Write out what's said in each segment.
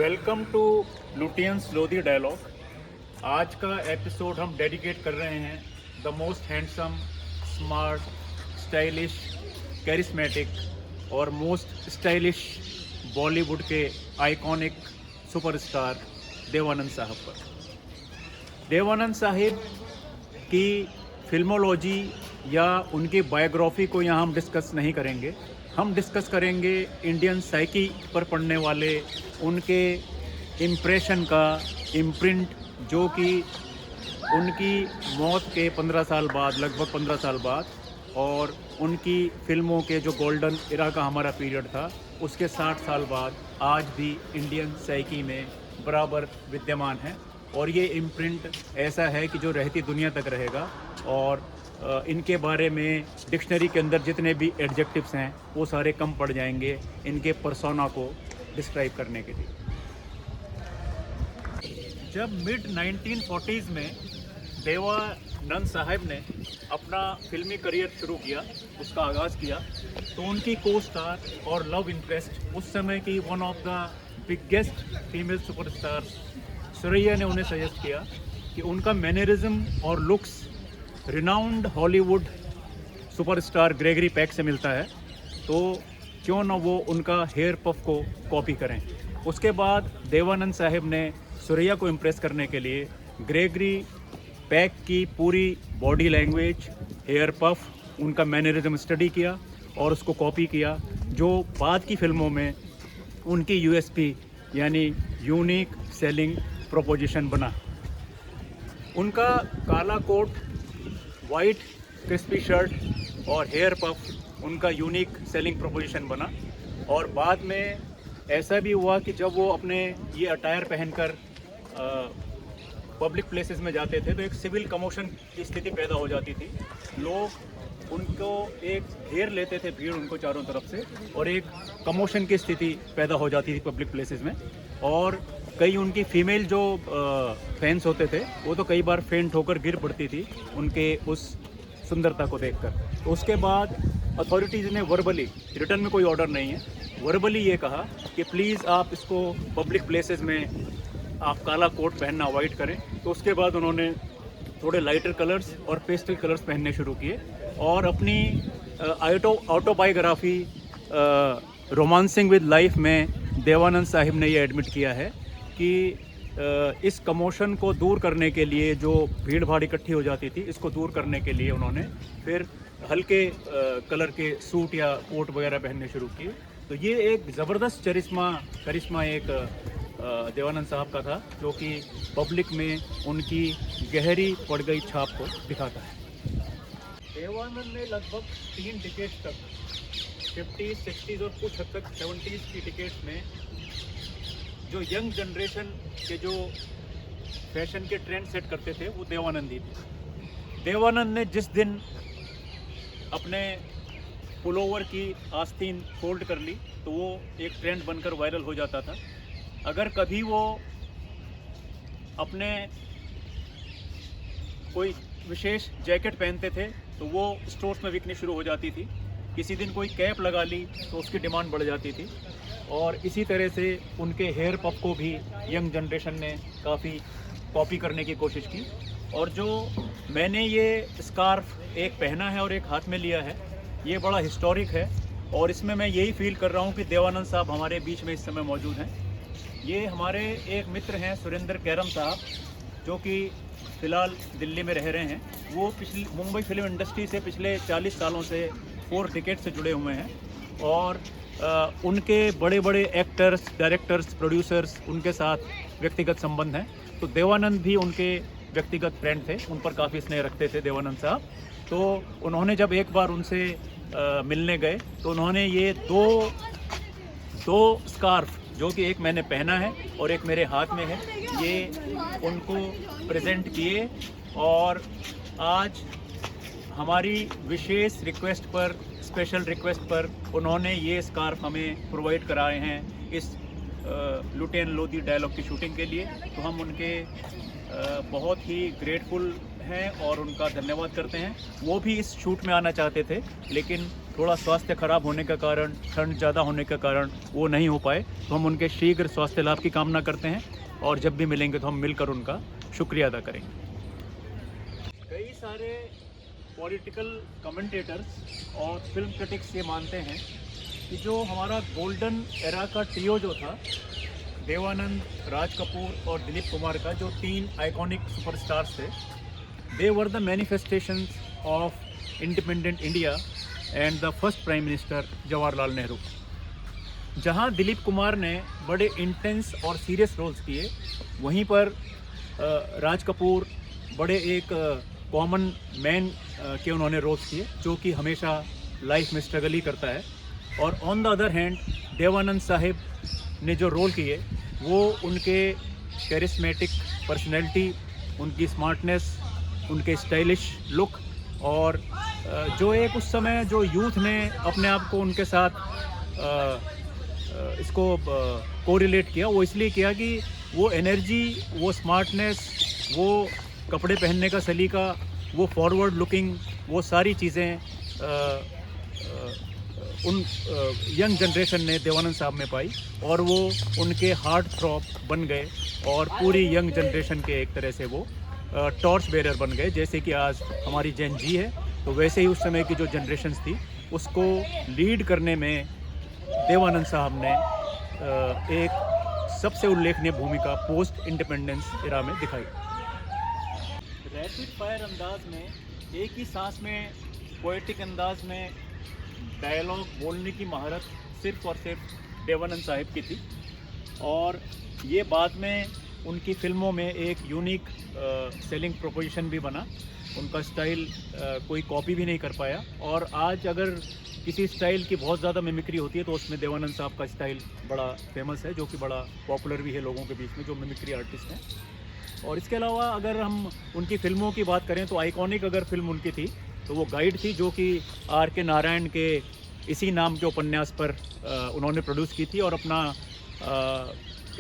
Welcome to Lutyens Lodhi dialogue. आज का episode हम डेडिकेट कर रहे हैं the most handsome, smart, stylish, charismatic और मोस्ट स्टाइलिश बॉलीवुड के आइकॉनिक सुपरस्टार देवानंद साहब पर। देवानंद साहिब की फिल्मोलॉजी या उनकी बायोग्राफी को यहाँ हम डिस्कस नहीं करेंगे। हम डिस्कस करेंगे इंडियन साइकी पर पड़ने वाले उनके इम्प्रेशन का इम्प्रिंट, जो कि उनकी मौत के 15 साल बाद, लगभग 15 साल बाद, और उनकी फिल्मों के जो गोल्डन इरा का हमारा पीरियड था उसके 60 साल बाद आज भी इंडियन साइकी में बराबर विद्यमान है। और ये इम्प्रिंट ऐसा है कि जो रहती दुनिया तक रहेगा। और इनके बारे में डिक्शनरी के अंदर जितने भी एडजेक्टिव्स हैं वो सारे कम पड़ जाएंगे इनके पर्सोना को डिस्क्राइब करने के लिए। जब मिड 1940s में देवानंद साहब ने अपना फिल्मी करियर शुरू किया, उसका आगाज़ किया, तो उनकी को स्टार और लव इंटरेस्ट उस समय की one of the biggest female superstar Suraiya ने उन्हें सजेस्ट किया कि उनका मैनरिज्म और looks renowned Hollywood superstar Gregory Peck से मिलता है, तो क्यों ना वो उनका हेयर पफ को कॉपी करें। उसके बाद देवानंद साहब ने सुरैया को इम्प्रेस करने के लिए ग्रेगरी पेक की पूरी बॉडी लैंग्वेज, हेयर पफ, उनका मैनरिज्म स्टडी किया और उसको कॉपी किया, जो बाद की फिल्मों में उनकी यूएसपी यानी यूनिक सेलिंग प्रोपोजिशन बना। उनका काला कोट, वाइट क्रिस्पी शर्ट और हेयर पफ उनका यूनिक सेलिंग प्रोपोजिशन बना। और बाद में ऐसा भी हुआ कि जब वो अपने ये अटायर पहनकर पब्लिक प्लेसेस में जाते थे तो एक सिविल कमोशन की स्थिति पैदा हो जाती थी। लोग उनको एक घेर लेते थे, भीड़ उनको चारों तरफ से, और एक कमोशन की स्थिति पैदा हो जाती थी पब्लिक प्लेसेस में। और कई उनकी फीमेल जो फैंस होते थे वो तो कई बार फेंट होकर गिर पड़ती थी उनके उस सुंदरता को देखकर। तो उसके बाद अथॉरिटीज़ ने वर्बली, रिटर्न में कोई ऑर्डर नहीं है, वर्बली ये कहा कि प्लीज़ आप इसको पब्लिक प्लेसेस में आप काला कोट पहनना अवॉइड करें। तो उसके बाद उन्होंने थोड़े लाइटर कलर्स और पेस्टल कलर्स पहनने शुरू किए और अपनी ऑटोबायोग्राफी रोमांसिंग विद लाइफ में देवानंद साहिब ने ये एडमिट किया है कि इस कमोशन को दूर करने के लिए, जो भीड़ भाड़ इकट्ठी हो जाती थी, इसको दूर करने के लिए उन्होंने फिर हल्के कलर के सूट या कोट वगैरह पहनने शुरू किए। तो ये एक ज़बरदस्त करिश्मा एक देवानंद साहब का था, जो कि पब्लिक में उनकी गहरी पड़ गई छाप को दिखाता है। देवानंद ने लगभग 3 डिकेड तक, 50s, 60s और कुछ हद तक 70s की डिकेड्स में जो यंग जनरेशन के जो फैशन के ट्रेंड सेट करते थे वो देवानंद ही थे। देवानंद ने जिस दिन अपने पुलोवर की आस्तीन फोल्ड कर ली तो वो एक ट्रेंड बनकर वायरल हो जाता था। अगर कभी वो अपने कोई विशेष जैकेट पहनते थे तो वो स्टोर्स में बिकनी शुरू हो जाती थी। किसी दिन कोई कैप लगा ली तो उसकी डिमांड बढ़ जाती थी। और इसी तरह से उनके हेयर पफ को भी यंग जनरेशन ने काफ़ी कॉपी करने की कोशिश की। और जो मैंने ये स्कार्फ एक पहना है और एक हाथ में लिया है, ये बड़ा हिस्टोरिक है और इसमें मैं यही फील कर रहा हूँ कि देवानंद साहब हमारे बीच में इस समय मौजूद हैं। ये हमारे एक मित्र हैं सुरेंद्र कैरम साहब, जो कि फ़िलहाल दिल्ली में रह रहे हैं। वो मुंबई फिल्म इंडस्ट्री से पिछले 40 सालों से 4 डिकेड से जुड़े हुए हैं और उनके बड़े बड़े एक्टर्स, डायरेक्टर्स, प्रोड्यूसर्स, उनके साथ व्यक्तिगत संबंध हैं। तो देवानंद भी उनके व्यक्तिगत फ्रेंड थे, उन पर काफ़ी स्नेह रखते थे देवानंद साहब। तो उन्होंने जब एक बार उनसे मिलने गए तो उन्होंने ये दो स्कार्फ, जो कि एक मैंने पहना है और एक मेरे हाथ में है, ये उनको प्रेजेंट किए। और आज हमारी विशेष रिक्वेस्ट पर, स्पेशल रिक्वेस्ट पर उन्होंने ये स्कार्फ हमें प्रोवाइड कराए हैं इस लुटियन लोधी डायलॉग की शूटिंग के लिए। तो हम उनके बहुत ही ग्रेटफुल हैं और उनका धन्यवाद करते हैं। वो भी इस शूट में आना चाहते थे, लेकिन थोड़ा स्वास्थ्य खराब होने के कारण, ठंड ज़्यादा होने के कारण वो नहीं हो पाए। तो हम उनके शीघ्र स्वास्थ्य लाभ की कामना करते हैं और जब भी मिलेंगे तो हम मिलकर उनका शुक्रिया अदा करेंगे। कई सारे पॉलिटिकल कमेंटेटर्स और फिल्म क्रिटिक्स ये मानते हैं कि जो हमारा गोल्डन एरा का ट्रियो जो था, देवानंद, राज कपूर और दिलीप कुमार का, जो 3 आइकॉनिक सुपरस्टार्स थे, they were the manifestations of independent India and the first prime minister Jawaharlal Nehru. जहां दिलीप कुमार ने बड़े इंटेंस और सीरियस रोल्स किए, वहीं पर राज कपूर बड़े एक कॉमन मैन के उन्होंने रोल्स किए, जो कि हमेशा लाइफ में स्ट्रगल ही करता है। और on the other hand Dev Anand Sahib ने जो रोल किए वो उनके कैरिस्मेटिक पर्सनैलिटी, उनकी स्मार्टनेस, उनके स्टाइलिश लुक और जो एक उस समय जो यूथ ने अपने आप को उनके साथ इसको कोरिलेट किया, वो इसलिए किया कि वो एनर्जी, वो स्मार्टनेस, वो कपड़े पहनने का सलीका, वो फॉरवर्ड लुकिंग, वो सारी चीज़ें उन यंग जनरेशन ने देवानंद साहब में पाई और वो उनके हार्ट थ्रॉप बन गए और पूरी यंग जनरेशन के एक तरह से वो टॉर्च बेरर बन गए। जैसे कि आज हमारी जेन जी है, तो वैसे ही उस समय की जो जनरेशन्स थी उसको लीड करने में देवानंद साहब ने एक सबसे उल्लेखनीय भूमिका पोस्ट इंडिपेंडेंस एरा में दिखाई। रैपिड फायर अंदाज में, एक ही सांस में, पोएटिक अंदाज में डायलॉग बोलने की महारत सिर्फ और सिर्फ देवानंद साहिब की थी और ये बाद में उनकी फिल्मों में एक यूनिक सेलिंग प्रोपोजिशन भी बना। उनका स्टाइल कोई कॉपी भी नहीं कर पाया और आज अगर किसी स्टाइल की बहुत ज़्यादा मिमिक्री होती है तो उसमें देवानंद साहब का स्टाइल बड़ा फेमस है, जो कि बड़ा पॉपुलर भी है लोगों के बीच में, जो मिमिक्री आर्टिस्ट हैं। और इसके अलावा अगर हम उनकी फ़िल्मों की बात करें तो आइकॉनिक अगर फिल्म उनकी थी तो वो गाइड थी, जो कि R.K. नारायण के इसी नाम के उपन्यास पर उन्होंने प्रोड्यूस की थी और अपना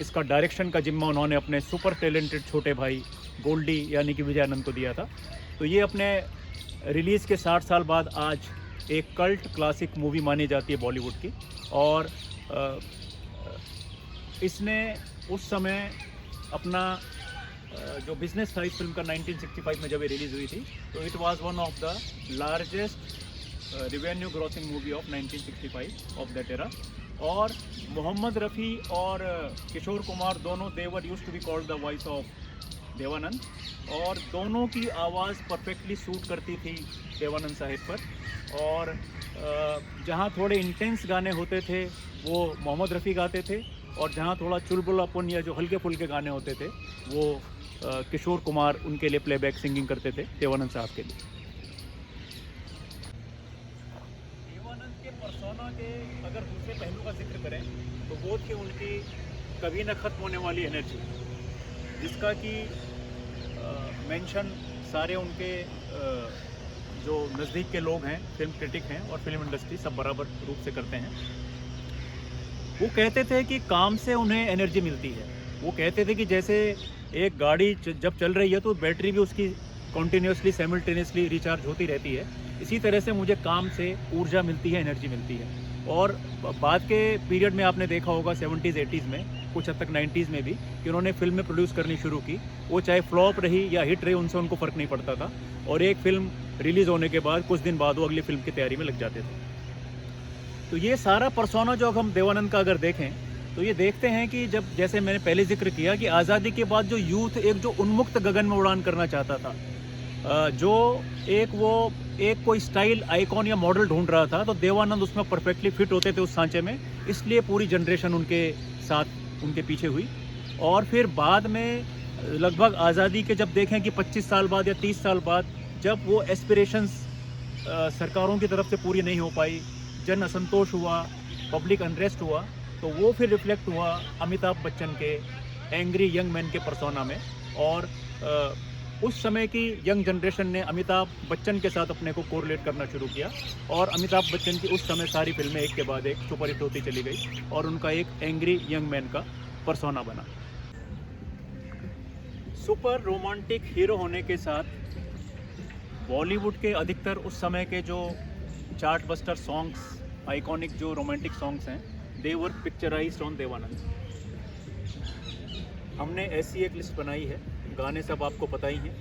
इसका डायरेक्शन का जिम्मा उन्होंने अपने सुपर टैलेंटेड छोटे भाई गोल्डी यानी कि विजय आनंद को दिया था। तो ये अपने रिलीज़ के 60 साल बाद आज एक कल्ट क्लासिक मूवी मानी जाती है बॉलीवुड की। और इसने उस समय अपना जो बिजनेस था इस फिल्म का 1965 में जब ये रिलीज़ हुई थी, तो it was one of the largest revenue grossing movie of 1965 of that era. और मोहम्मद रफ़ी और किशोर कुमार दोनों, they were used to be called the voice of Dev Anand, और दोनों की आवाज़ परफेक्टली सूट करती थी देवानंद साहिब पर। और जहाँ थोड़े इंटेंस गाने होते थे वो मोहम्मद रफ़ी गाते थे, और जहाँ थोड़ा चुलबुलापन या जो हल्के फुल्के गाने होते थे वो किशोर कुमार उनके लिए प्लेबैक सिंगिंग करते थे देवानंद साहब के लिए। देवानंद के पर्सोना के अगर दूसरे पहलू का जिक्र करें तो वो थी उनकी कभी न ख़त्म होने वाली एनर्जी, जिसका कि मेंशन सारे उनके जो नज़दीक के लोग हैं, फिल्म क्रिटिक हैं और फिल्म इंडस्ट्री सब बराबर रूप से करते हैं। वो कहते थे कि काम से उन्हें एनर्जी मिलती है। वो कहते थे कि जैसे एक गाड़ी जब चल रही है तो बैटरी भी उसकी कॉन्टीन्यूसली साइमल्टेनियसली रिचार्ज होती रहती है, इसी तरह से मुझे काम से ऊर्जा मिलती है, एनर्जी मिलती है। और बाद के पीरियड में आपने देखा होगा 70s 80s में, कुछ हद तक 90s में भी, कि उन्होंने फिल्में प्रोड्यूस करनी शुरू की। वो चाहे फ्लॉप रही या हिट रही, उनसे उनको फ़र्क नहीं पड़ता था, और एक फ़िल्म रिलीज़ होने के बाद कुछ दिन बाद वो अगली फिल्म की तैयारी में लग जाते थे। तो ये सारा पर्सोना जो हम देवानंद का अगर देखें तो ये देखते हैं कि जब, जैसे मैंने पहले जिक्र किया, कि आज़ादी के बाद जो यूथ एक जो उन्मुक्त गगन में उड़ान करना चाहता था, जो एक कोई स्टाइल आइकॉन या मॉडल ढूंढ रहा था, तो देवानंद उसमें परफेक्टली फिट होते थे उस सांचे में, इसलिए पूरी जनरेशन उनके साथ, उनके पीछे हुई। और फिर बाद में लगभग आज़ादी के जब देखें कि 25 साल बाद या 30 साल बाद, जब वो एस्पिरेशंस सरकारों की तरफ से पूरी नहीं हो पाई, जन असंतोष हुआ, पब्लिक अनरेस्ट हुआ, तो वो फिर रिफ्लेक्ट हुआ अमिताभ बच्चन के एंग्री यंग मैन के पर्सोना में। और उस समय की यंग जनरेशन ने अमिताभ बच्चन के साथ अपने को कोरिलेट करना शुरू किया, और अमिताभ बच्चन की उस समय सारी फिल्में एक के बाद एक सुपरहिट होती चली गई, और उनका एक एंग्री यंग मैन का पर्सोना बना। सुपर रोमांटिक हीरो होने के साथ बॉलीवुड के अधिकतर उस समय के जो चार्ट बस्टर सॉन्ग्स, आइकॉनिक जो रोमांटिक सॉन्ग्स हैं, दे वर पिक्चराइज्ड ऑन देवानंद। हमने ऐसी एक लिस्ट बनाई है, गाने सब आपको पता ही हैं।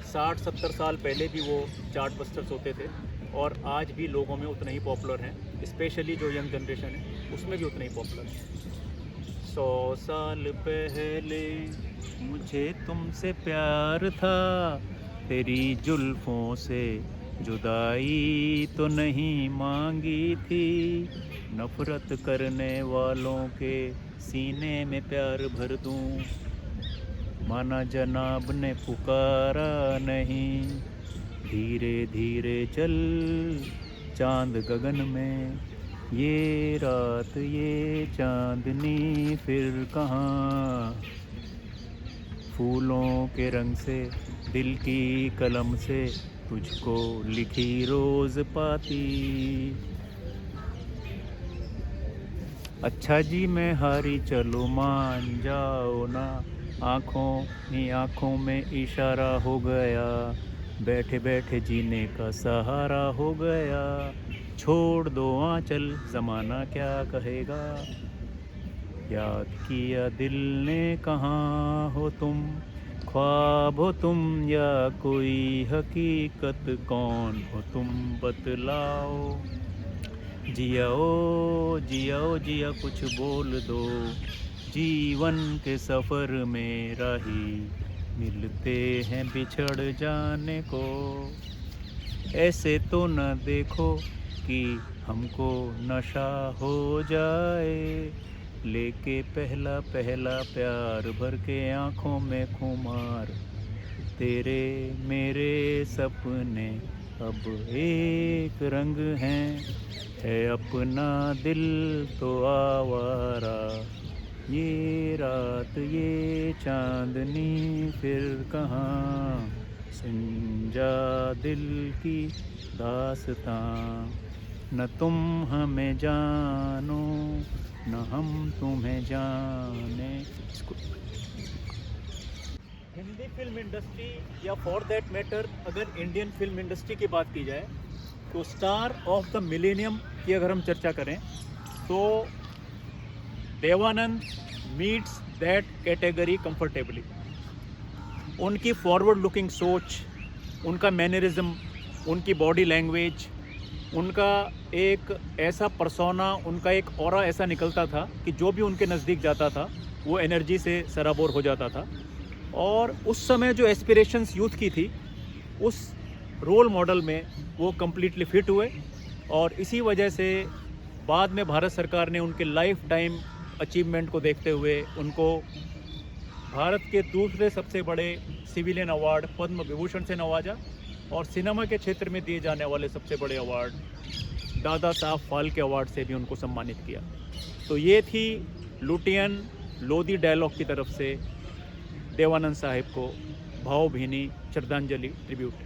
60-70 साल पहले भी वो चार्ट बस्टर्स होते थे और आज भी लोगों में उतने ही पॉपुलर हैं, स्पेशली जो यंग जनरेशन है उसमें भी उतने ही पॉपुलर हैं। 100 साल पहले मुझे तुमसे प्यार था, तेरी जुल्फ़ों से जुदाई तो नहीं मांगी थी, नफ़रत करने वालों के सीने में प्यार भर दूं, माना जनाब ने पुकारा नहीं, धीरे धीरे चल चांद गगन में, ये रात ये चांदनी फिर कहाँ, फूलों के रंग से दिल की कलम से तुझको लिखी रोज़ पाती। अच्छा जी मैं हारी चलो मान जाओ ना, आँखों ही आँखों में इशारा हो गया, बैठे बैठे जीने का सहारा हो गया, छोड़ दो आंचल ज़माना क्या कहेगा, याद किया दिल ने कहाँ हो तुम, ख्वाब हो तुम या कोई हकीकत, कौन हो तुम बतलाओ, जियाओ जियाओ जिया कुछ बोल दो, जीवन के सफ़र में राही मिलते हैं बिछड़ जाने को, ऐसे तो न देखो कि हमको नशा हो जाए, लेके पहला पहला प्यार भर के आँखों में खुमार, तेरे मेरे सपने अब एक रंग हैं, है अपना दिल तो आवारा, ये रात ये चांदनी फिर कहाँ, संजा दिल की दास्तां, न तुम हमें जानो न हम तुम्हें जाने। हिंदी फिल्म इंडस्ट्री या फॉर दैट मैटर अगर इंडियन फिल्म इंडस्ट्री की बात की जाए तो स्टार ऑफ द मिलेनियम की अगर हम चर्चा करें तो Dev Anand meets that category comfortably. उनकी फॉरवर्ड लुकिंग सोच, उनका मैनरिज्म, उनकी बॉडी लैंग्वेज, उनका एक ऐसा पर्सोना, उनका एक ऑरा ऐसा निकलता था कि जो भी उनके नज़दीक जाता था वो एनर्जी से सराबोर हो जाता था। और उस समय जो एस्पिरेशंस यूथ की थी उस रोल मॉडल में वो कम्प्लीटली फिट हुए और इसी वजह से बाद में भारत सरकार ने उनके लाइफ टाइम अचीवमेंट को देखते हुए उनको भारत के दूसरे सबसे बड़े सिविलियन अवार्ड पद्म विभूषण से नवाजा और सिनेमा के क्षेत्र में दिए जाने वाले सबसे बड़े अवार्ड दादा साहब फाल्के अवार्ड से भी उनको सम्मानित किया। तो ये थी लुटियन लोधी डायलॉग की तरफ से देवानंद साहिब को भावभीनी श्रद्धांजलि ट्रिब्यूट।